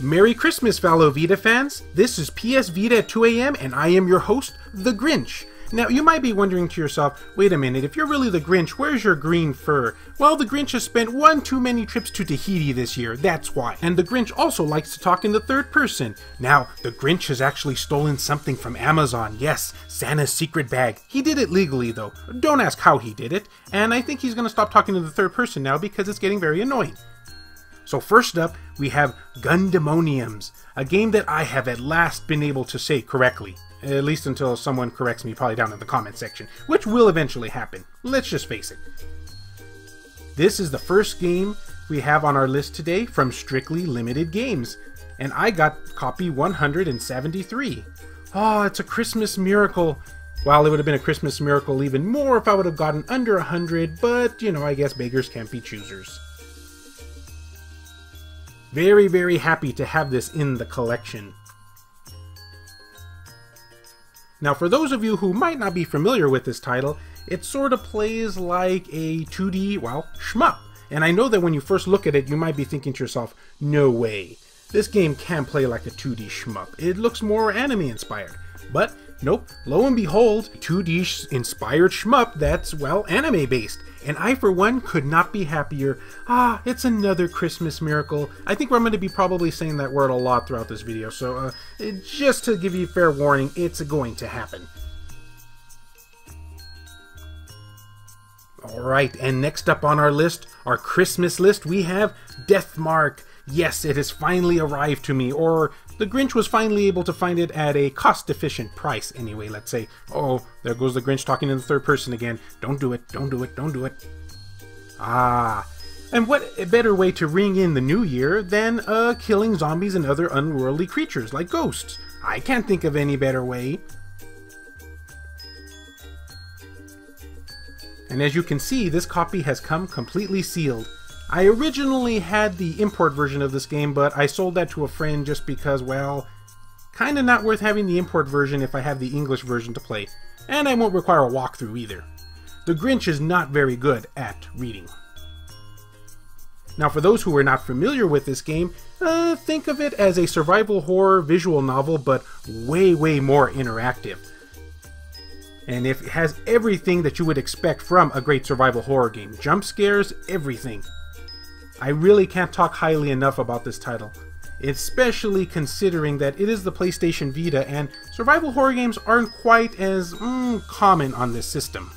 Merry Christmas, fellow Vita fans! This is PS Vita at 2 AM and I am your host, The Grinch. Now, you might be wondering to yourself, wait a minute, if you're really the Grinch, where's your green fur? Well, the Grinch has spent one too many trips to Tahiti this year, that's why. And the Grinch also likes to talk in the third person. Now, the Grinch has actually stolen something from Amazon. Yes, Santa's secret bag. He did it legally, though. Don't ask how he did it. And I think he's going to stop talking in the third person now because it's getting very annoying. So first up, we have Gundemoniums, a game that I have at last been able to say correctly. At least until someone corrects me probably down in the comment section, which will eventually happen. Let's just face it. This is the first game we have on our list today from Strictly Limited Games, and I got copy 173. Oh, it's a Christmas miracle. Well, it would have been a Christmas miracle even more if I would have gotten under 100, but, you know, I guess beggars can't be choosers. Very, very happy to have this in the collection. Now, for those of you who might not be familiar with this title, it sort of plays like a 2D, well, shmup. And I know that when you first look at it, you might be thinking to yourself, no way. This game can play like a 2D shmup. It looks more anime-inspired. But, nope, lo and behold, 2D-inspired shmup that's, well, anime-based. And I, for one, could not be happier. Ah, it's another Christmas miracle. I think I'm going to be probably saying that word a lot throughout this video, so just to give you fair warning, it's going to happen. Alright, and next up on our list, our Christmas list, we have Deathmark. Yes, it has finally arrived to me, or the Grinch was finally able to find it at a cost-efficient price anyway, let's say. Oh, there goes the Grinch talking in the third person again. Don't do it, don't do it, don't do it. Ah, and what a better way to ring in the new year than killing zombies and other unworldly creatures like ghosts. I can't think of any better way. And as you can see, this copy has come completely sealed. I originally had the import version of this game, but I sold that to a friend just because, well, kinda not worth having the import version if I have the English version to play. And I won't require a walkthrough either. The Grinch is not very good at reading. Now, for those who are not familiar with this game, think of it as a survival horror visual novel, but way, way more interactive. And it has everything that you would expect from a great survival horror game. Jump scares, everything. I really can't talk highly enough about this title, especially considering that it is the PlayStation Vita and survival horror games aren't quite as common on this system.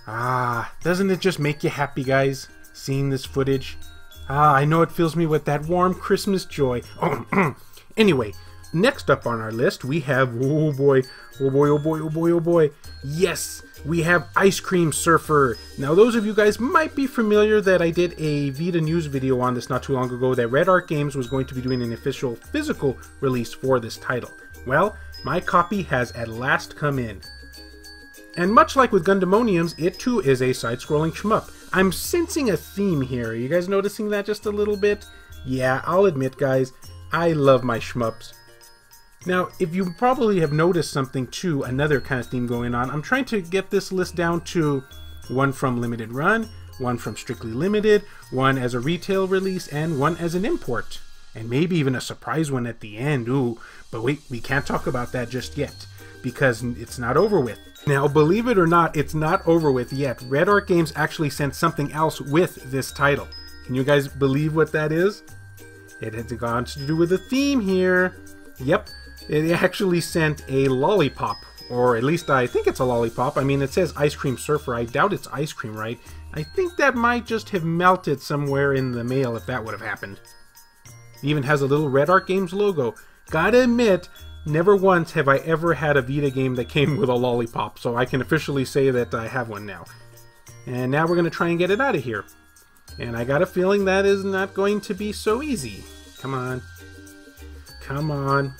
Ah, doesn't it just make you happy, guys, seeing this footage? Ah, I know it fills me with that warm Christmas joy. Anyway, next up on our list, we have, oh boy, oh boy, oh boy, oh boy, oh boy. Yes, we have Ice Cream Surfer. Now, those of you guys might be familiar that I did a Vita news video on this not too long ago that Red Arc Games was going to be doing an official physical release for this title. Well, my copy has at last come in. And much like with Gundemoniums, it too is a side-scrolling shmup. I'm sensing a theme here. Are you guys noticing that just a little bit? Yeah, I'll admit, guys, I love my shmups. Now, if you probably have noticed something too, another kind of theme going on, I'm trying to get this list down to one from Limited Run, one from Strictly Limited, one as a retail release, and one as an import. And maybe even a surprise one at the end, ooh, but wait, we can't talk about that just yet, because it's not over with. Now, believe it or not, it's not over with yet. Red Arc Games actually sent something else with this title. Can you guys believe what that is? It had gone to do with a theme here. Yep. It actually sent a lollipop, or at least I think it's a lollipop. I mean, it says Ice Cream Surfer. I doubt it's ice cream, right? I think that might just have melted somewhere in the mail if that would have happened. It even has a little Red Arc Games logo. Gotta admit, never once have I ever had a Vita game that came with a lollipop, so I can officially say that I have one now. And now we're going to try and get it out of here. And I got a feeling that is not going to be so easy. Come on. Come on.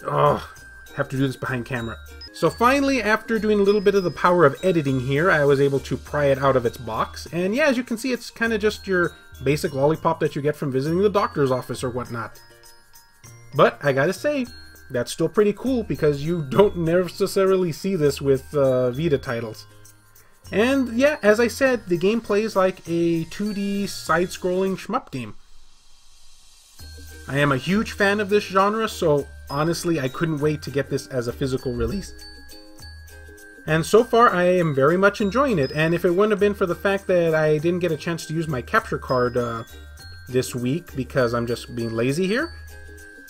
Oh, have to do this behind camera. So finally, after doing a little bit of the power of editing here, I was able to pry it out of its box. And yeah, as you can see, it's kind of just your basic lollipop that you get from visiting the doctor's office or whatnot. But I gotta say, that's still pretty cool because you don't necessarily see this with Vita titles. And yeah, as I said, the game plays like a 2D side-scrolling shmup game. I am a huge fan of this genre, so honestly, I couldn't wait to get this as a physical release. And so far, I am very much enjoying it, and if it wouldn't have been for the fact that I didn't get a chance to use my capture card this week because I'm just being lazy here,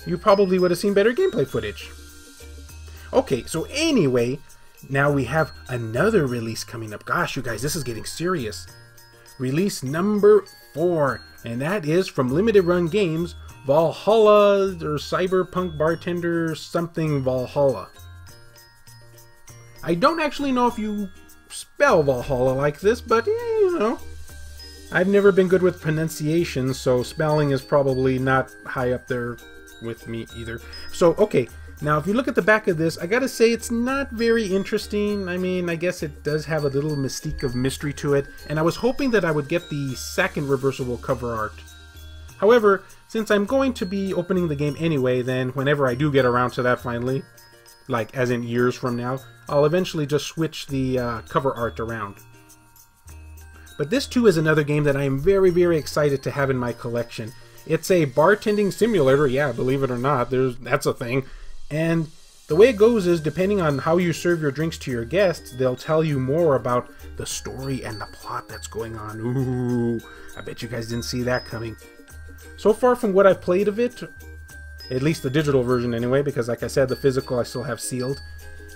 you probably would have seen better gameplay footage. Okay, so anyway, now we have another release coming up. Gosh, you guys, this is getting serious. Release number 4, and that is from Limited Run Games, Valhalla, or Cyberpunk Bartender something Valhalla. I don't actually know if you spell Valhalla like this, but you know, I've never been good with pronunciation, so spelling is probably not high up there with me either. So, okay, now if you look at the back of this, I gotta say it's not very interesting. I mean, I guess it does have a little mystique of mystery to it, and I was hoping that I would get the second reversible cover art. However, since I'm going to be opening the game anyway, then whenever I do get around to that finally, like as in years from now, I'll eventually just switch the cover art around. But this too is another game that I am very, very excited to have in my collection. It's a bartending simulator, yeah, believe it or not, that's a thing. And the way it goes is, depending on how you serve your drinks to your guests, they'll tell you more about the story and the plot that's going on. Ooh, I bet you guys didn't see that coming. So far from what I've played of it, at least the digital version anyway, because like I said, the physical I still have sealed,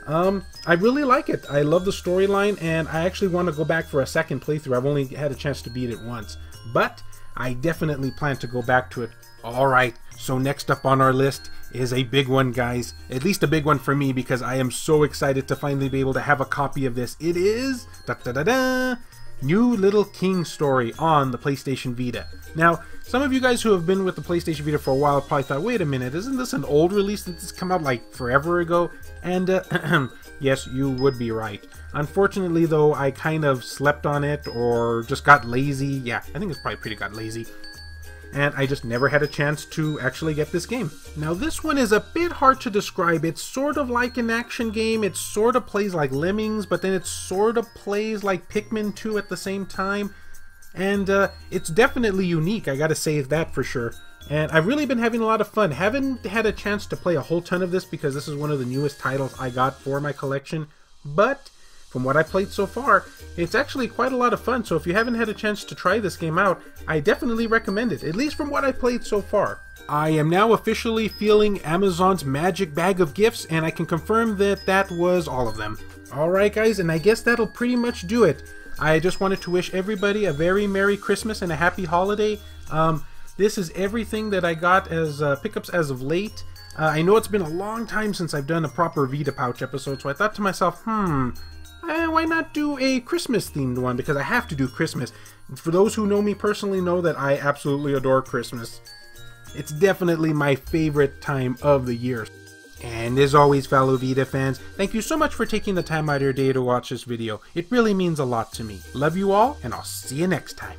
I really like it. I love the storyline, and I actually want to go back for a second playthrough. I've only had a chance to beat it once, but I definitely plan to go back to it. Alright, so next up on our list is a big one, guys. At least a big one for me, because I am so excited to finally be able to have a copy of this. It is New Little King Story on the PlayStation Vita. Now, some of you guys who have been with the PlayStation Vita for a while probably thought, wait a minute, isn't this an old release that this come out like forever ago? And yes, you would be right. Unfortunately though, I kind of slept on it or just got lazy. Yeah, I think it's probably pretty got lazy. And I just never had a chance to actually get this game. Now this one is a bit hard to describe. It's sort of like an action game. It sort of plays like Lemmings, but then it sort of plays like Pikmin 2 at the same time. And it's definitely unique, I gotta say that for sure. And I've really been having a lot of fun. Haven't had a chance to play a whole ton of this because this is one of the newest titles I got for my collection. But from what I played so far, it's actually quite a lot of fun. So if you haven't had a chance to try this game out, I definitely recommend it, at least from what I played so far. I am now officially feeling Amazon's magic bag of gifts, and I can confirm that that was all of them. Alright guys, and I guess that'll pretty much do it. I just wanted to wish everybody a very Merry Christmas and a Happy Holiday. This is everything that I got as pickups as of late. I know it's been a long time since I've done a proper Vita Pouch episode, so I thought to myself, why not do a Christmas themed one, because I have to do Christmas. For those who know me personally know that I absolutely adore Christmas. It's definitely my favorite time of the year. And as always, fellow Vita fans, thank you so much for taking the time out of your day to watch this video. It really means a lot to me. Love you all, and I'll see you next time.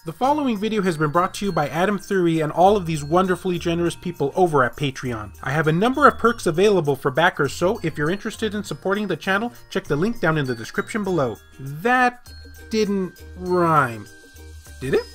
The following video has been brought to you by Adam Thury and all of these wonderfully generous people over at Patreon. I have a number of perks available for backers, so if you're interested in supporting the channel, check the link down in the description below. That didn't rhyme, did it?